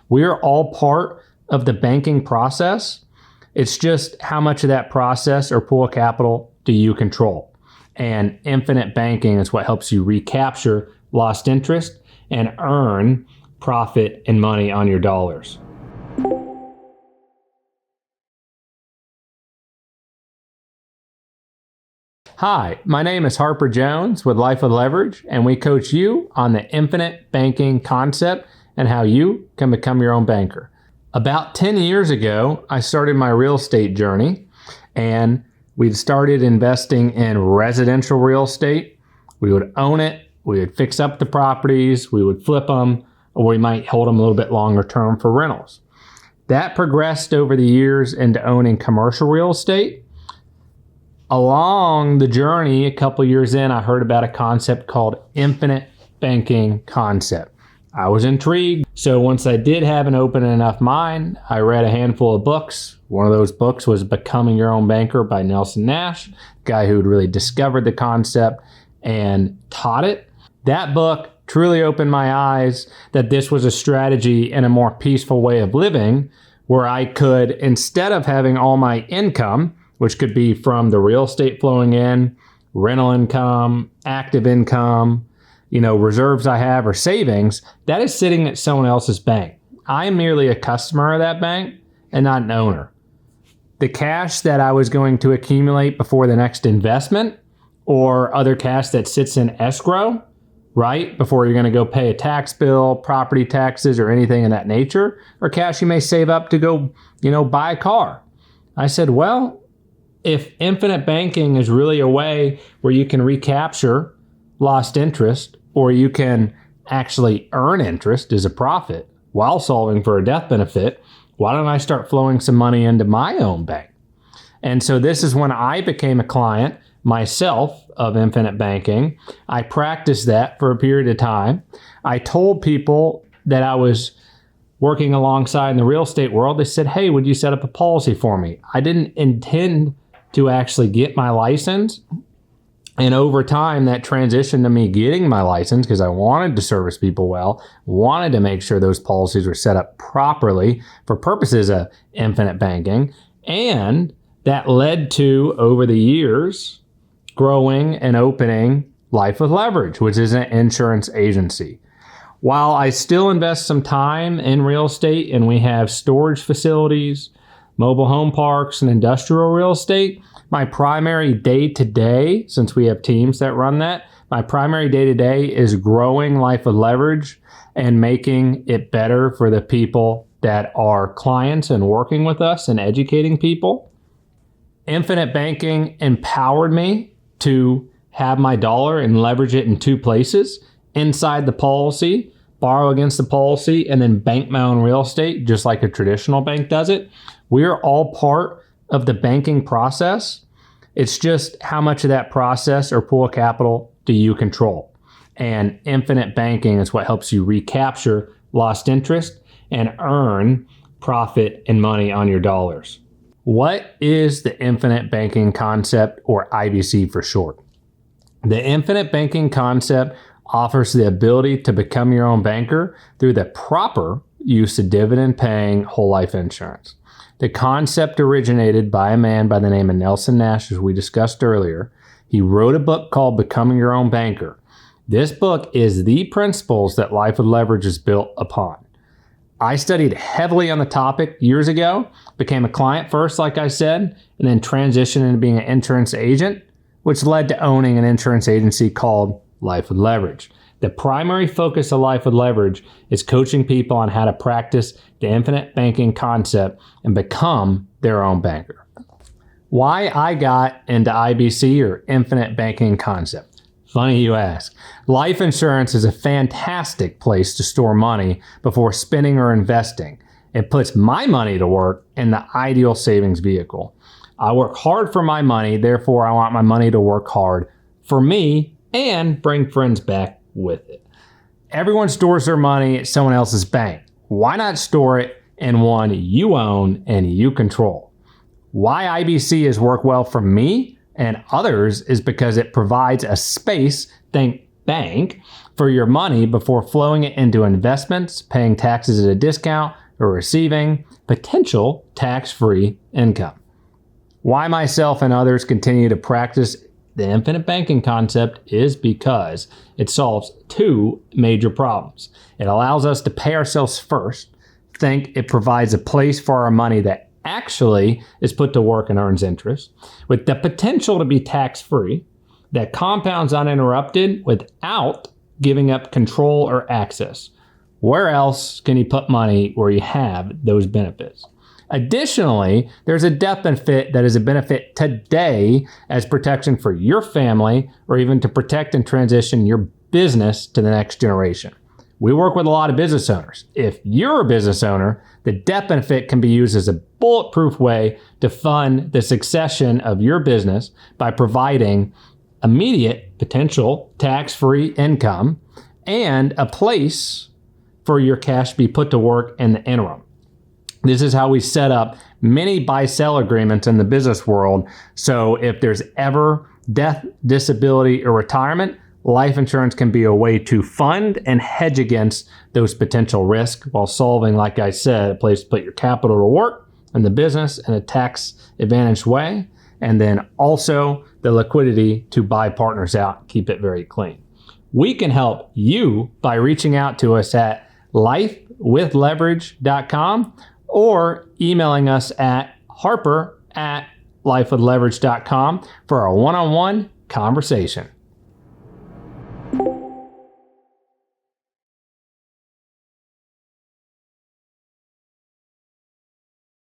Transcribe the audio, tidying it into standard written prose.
We're all part of the banking process. It's just how much of that process or pool of capital do you control? And infinite banking is what helps you recapture lost interest and earn profit and money on your dollars. Hi, my name is Harper Jones with Life with Leverage, and we coach you on the infinite banking concept and how you can become your own banker. About 10 years ago, I started my real estate journey, and we started investing in residential real estate. We would own it, we would fix up the properties, we would flip them, or we might hold them a little bit longer term for rentals. That progressed over the years into owning commercial real estate. Along the journey, a couple years in, I heard about a concept called infinite banking concept. I was intrigued. So once I did have an open enough mind, I read a handful of books. One of those books was Becoming Your Own Banker by Nash, the guy who had really discovered the concept and taught it. That book truly opened my eyes that this was a strategy and a more peaceful way of living where I could, instead of having all my income, which could be from the real estate flowing in, rental income, active income, reserves I have or savings, that is sitting at someone else's bank. I am merely a customer of that bank and not an owner. The cash that I was going to accumulate before the next investment or other cash that sits in escrow, right, before you're going to go pay a tax bill, property taxes, or anything in that nature, or cash you may save up to go, buy a car. I said, well, if infinite banking is really a way where you can recapture lost interest, or you can actually earn interest as a profit while solving for a death benefit, why don't I start flowing some money into my own bank? And so this is when I became a client myself of infinite banking. I practiced that for a period of time. I told people that I was working alongside in the real estate world. They said, hey, would you set up a policy for me? I didn't intend to actually get my license. And over time, that transitioned to me getting my license because I wanted to service people well, wanted to make sure those policies were set up properly for purposes of infinite banking. And that led to, over the years, growing and opening Life with Leverage, which is an insurance agency. While I still invest some time in real estate and we have storage facilities, mobile home parks, and industrial real estate, my primary day-to-day, since we have teams that run that, my primary day-to-day is growing Life with Leverage and making it better for the people that are clients and working with us and educating people. Infinite banking empowered me to have my dollar and leverage it in two places, inside the policy, borrow against the policy, and then bank my own real estate, just like a traditional bank does it. We are all part of the banking process. It's just how much of that process or pool of capital do you control? And infinite banking is what helps you recapture lost interest and earn profit and money on your dollars. What is the infinite banking concept, or IBC for short? The infinite banking concept offers the ability to become your own banker through the proper use of dividend-paying whole life insurance. The concept originated by a man by the name of Nash, as we discussed earlier. He wrote a book called Becoming Your Own Banker. This book is the principles that Life with Leverage is built upon. I studied heavily on the topic years ago, became a client first, like I said, and then transitioned into being an insurance agent, which led to owning an insurance agency called Life with Leverage. The primary focus of Life with Leverage is coaching people on how to practice the infinite banking concept and become their own banker. Why I got into IBC, or infinite banking concept? Funny you ask. Life insurance is a fantastic place to store money before spending or investing. It puts my money to work in the ideal savings vehicle. I work hard for my money, therefore I want my money to work hard for me and bring friends back with it. Everyone stores their money at someone else's bank. Why not store it in one you own and you control? Why IBC has worked well for me and others is because it provides a space, think bank for your money before flowing it into investments, paying taxes at a discount, or receiving potential tax-free income. Why myself and others continue to practice the infinite banking concept is because it solves two major problems. It allows us to pay ourselves first. Think it provides a place for our money that actually is put to work and earns interest, with the potential to be tax-free, that compounds uninterrupted without giving up control or access. Where else can you put money where you have those benefits? Additionally, there's a death benefit that is a benefit today as protection for your family, or even to protect and transition your business to the next generation. We work with a lot of business owners. If you're a business owner, the death benefit can be used as a bulletproof way to fund the succession of your business by providing immediate potential tax-free income and a place for your cash to be put to work in the interim. This is how we set up many buy-sell agreements in the business world. So if there's ever death, disability, or retirement, life insurance can be a way to fund and hedge against those potential risks while solving, like I said, a place to put your capital to work in the business in a tax-advantaged way, and then also the liquidity to buy partners out, keep it very clean. We can help you by reaching out to us at lifewithleverage.com or emailing us at harper@lifewithleverage.com for a one-on-one conversation.